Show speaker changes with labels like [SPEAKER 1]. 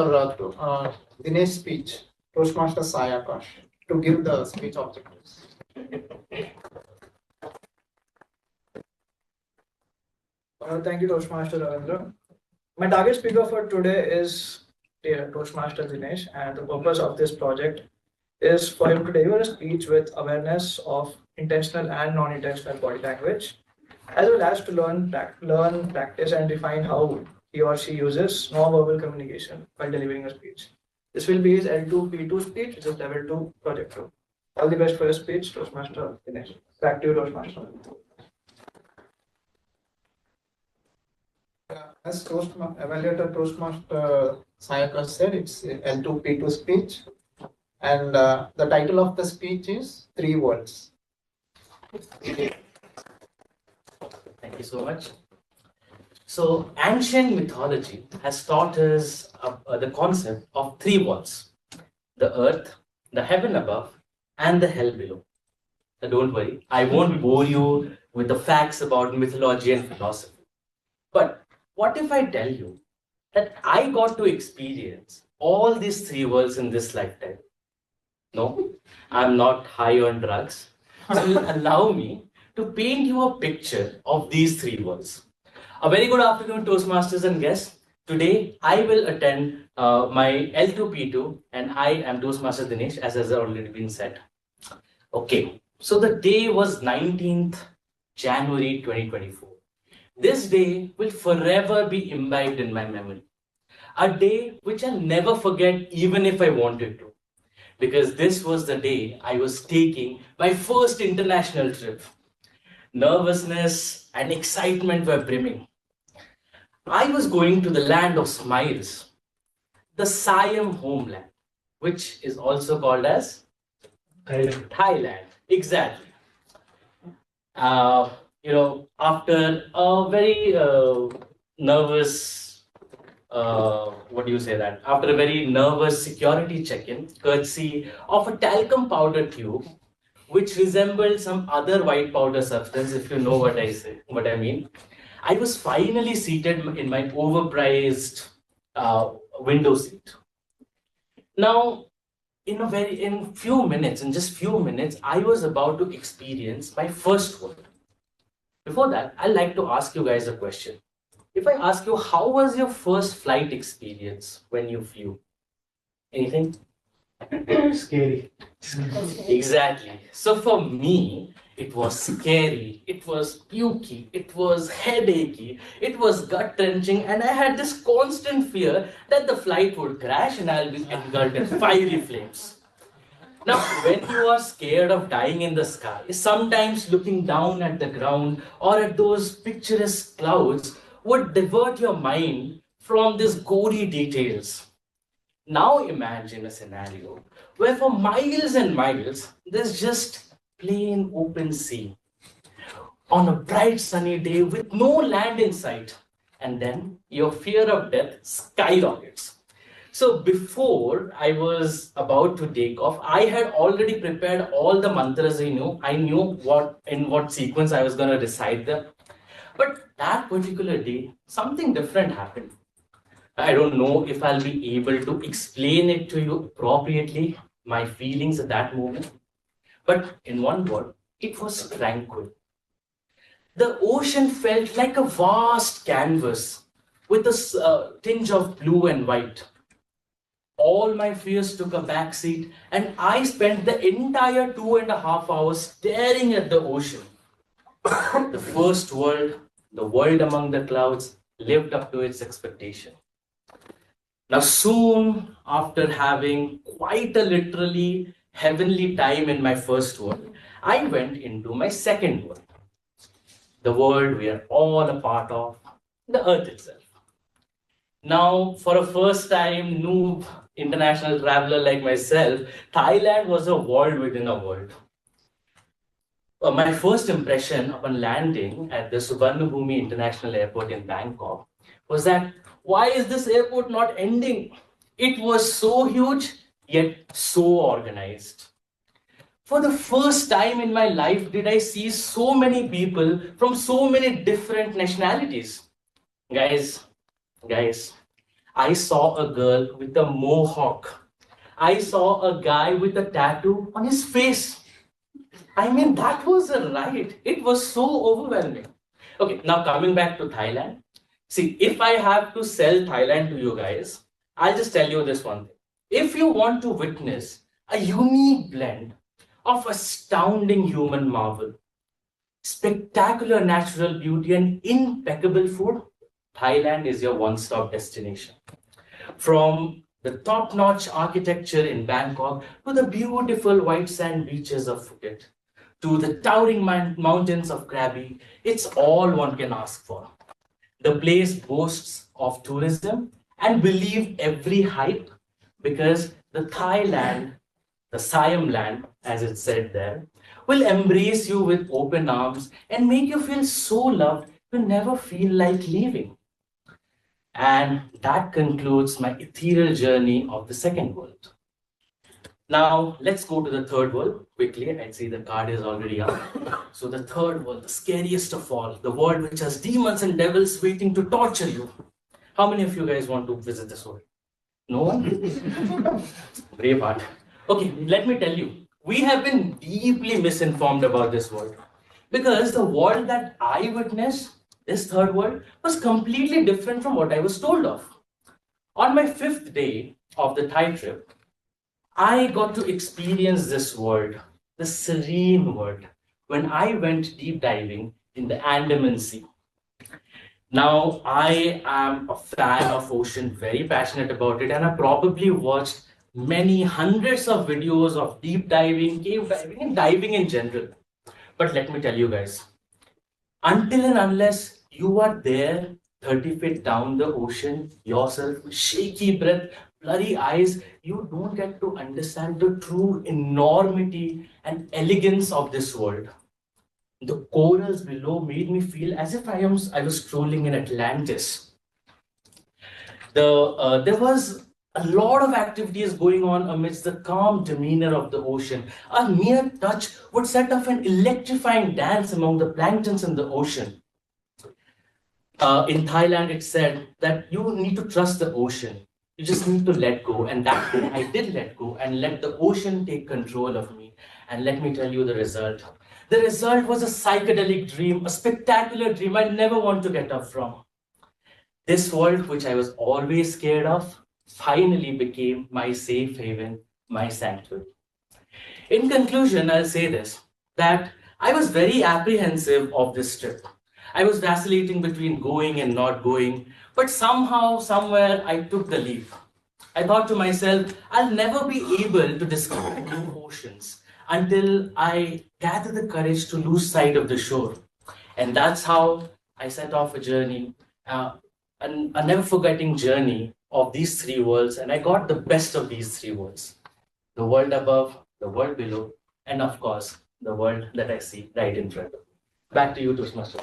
[SPEAKER 1] Dinesh speech, Toastmaster Sayakash, to give the speech objectives.
[SPEAKER 2] Thank you, Toastmaster Ravindra. My target speaker for today is Toastmaster Dinesh, and the purpose of this project is for him to deliver a speech with awareness of intentional and non-intentional body language, as well as to learn, practice, and define how he or she uses non-verbal communication while delivering a speech. This will be his L2P2 speech, which is level 2, project 2. All the best for your speech, Toastmaster Dinesh. Back to you, Toastmaster.
[SPEAKER 1] As evaluator Toastmaster Sayakash said, it's L2P2 speech, and the title of the speech is 3 words.
[SPEAKER 3] Thank you so much. So, ancient mythology has taught us the concept of 3 worlds: the earth, the heaven above, and the hell below. So don't worry, I won't bore you with the facts about mythology and philosophy. But what if I tell you that I got to experience all these 3 worlds in this lifetime? No, I'm not high on drugs. So allow me to paint you a picture of these 3 worlds. A very good afternoon, Toastmasters and guests. Today, I will attend my L2P2 and I am Toastmaster Dinesh, as has already been said. Okay, so the day was 19th January 2024. This day will forever be imbibed in my memory. A day which I'll never forget even if I wanted to. Because this was the day I was taking my first international trip. Nervousness and excitement were brimming. I was going to the land of smiles, the Siam homeland, which is also called as Thailand. Exactly. After a very nervous, After a very nervous security check-in, courtesy of a talcum powder tube, which resembled some other white powder substance, if you know what I mean. I was finally seated in my overpriced window seat. Now, in just few minutes, I was about to experience my first world. Before that, I'd like to ask you guys a question. If I ask you, how was your first flight experience when you flew? Anything?
[SPEAKER 4] Scary.
[SPEAKER 3] Exactly. So for me, it was scary, it was pukey, it was headachy, it was gut-wrenching, and I had this constant fear that the flight would crash and I'll be engulfed in fiery flames. Now, when you are scared of dying in the sky, sometimes looking down at the ground or at those picturesque clouds would divert your mind from these gory details. Now imagine a scenario where for miles and miles, there's just plain open sea on a bright sunny day with no land in sight, and then your fear of death skyrockets. So before I was about to take off, I had already prepared all the mantras I knew. I knew in what sequence I was going to recite them. But that particular day, something different happened. I don't know if I'll be able to explain it to you appropriately, my feelings at that moment. But in one word, it was tranquil. The ocean felt like a vast canvas with a tinge of blue and white. All my fears took a backseat, and I spent the entire 2.5 hours staring at the ocean. The first world, the world among the clouds, lived up to its expectation. Now, soon after having quite a literally heavenly time in my first world, I went into my second world. The world we are all a part of, the earth itself. Now, for a first-time noob international traveler like myself, Thailand was a world within a world. My first impression upon landing at the Suvarnabhumi International Airport in Bangkok was that, why is this airport not ending? It was so huge, yet so organized. For the first time in my life, did I see so many people from so many different nationalities. Guys, I saw a girl with a mohawk. I saw a guy with a tattoo on his face. I mean, that was a ride. It was so overwhelming. Okay, now coming back to Thailand. See, if I have to sell Thailand to you guys, I'll just tell you this one thing. If you want to witness a unique blend of astounding human marvel, spectacular natural beauty, and impeccable food, Thailand is your one-stop destination. From the top-notch architecture in Bangkok to the beautiful white sand beaches of Phuket to the towering mountains of Krabi, it's all one can ask for. The place boasts of tourism and believe every hype because the Thailand, the Siam land, as it said there, will embrace you with open arms and make you feel so loved you never feel like leaving. And that concludes my ethereal journey of the second world. Now, let's go to the third world quickly. I see the card is already up. So the third world, the scariest of all, the world which has demons and devils waiting to torture you. How many of you guys want to visit this world? No one? Brave heart. Okay, let me tell you, we have been deeply misinformed about this world because the world that I witnessed, this third world, was completely different from what I was told of. On my 5th day of the Thai trip, I got to experience this world, the serene world, when I went deep diving in the Andaman Sea. Now, I am a fan of ocean, very passionate about it, and I probably watched many hundreds of videos of deep diving, cave diving, and diving in general. But let me tell you guys, until and unless you are there 30 feet down the ocean yourself with shaky breath, blurry eyes, you don't get to understand the true enormity and elegance of this world. The corals below made me feel as if I was strolling in Atlantis. There was a lot of activities going on amidst the calm demeanor of the ocean. A mere touch would set off an electrifying dance among the planktons in the ocean. In Thailand, it said that you need to trust the ocean. You just need to let go. And that day, I did let go and let the ocean take control of me. And let me tell you the result. The result was a psychedelic dream, a spectacular dream I never want to get up from. This world, which I was always scared of, finally became my safe haven, my sanctuary. In conclusion, I'll say this, that I was very apprehensive of this trip. I was vacillating between going and not going, but somehow, somewhere, I took the leap. I thought to myself, I'll never be able to discover new oceans until I gather the courage to lose sight of the shore. And that's how I set off a journey, a never forgetting journey of these three worlds. And I got the best of these three worlds: the world above, the world below, and of course, the world that I see right in front of me. Back to you, Toastmaster.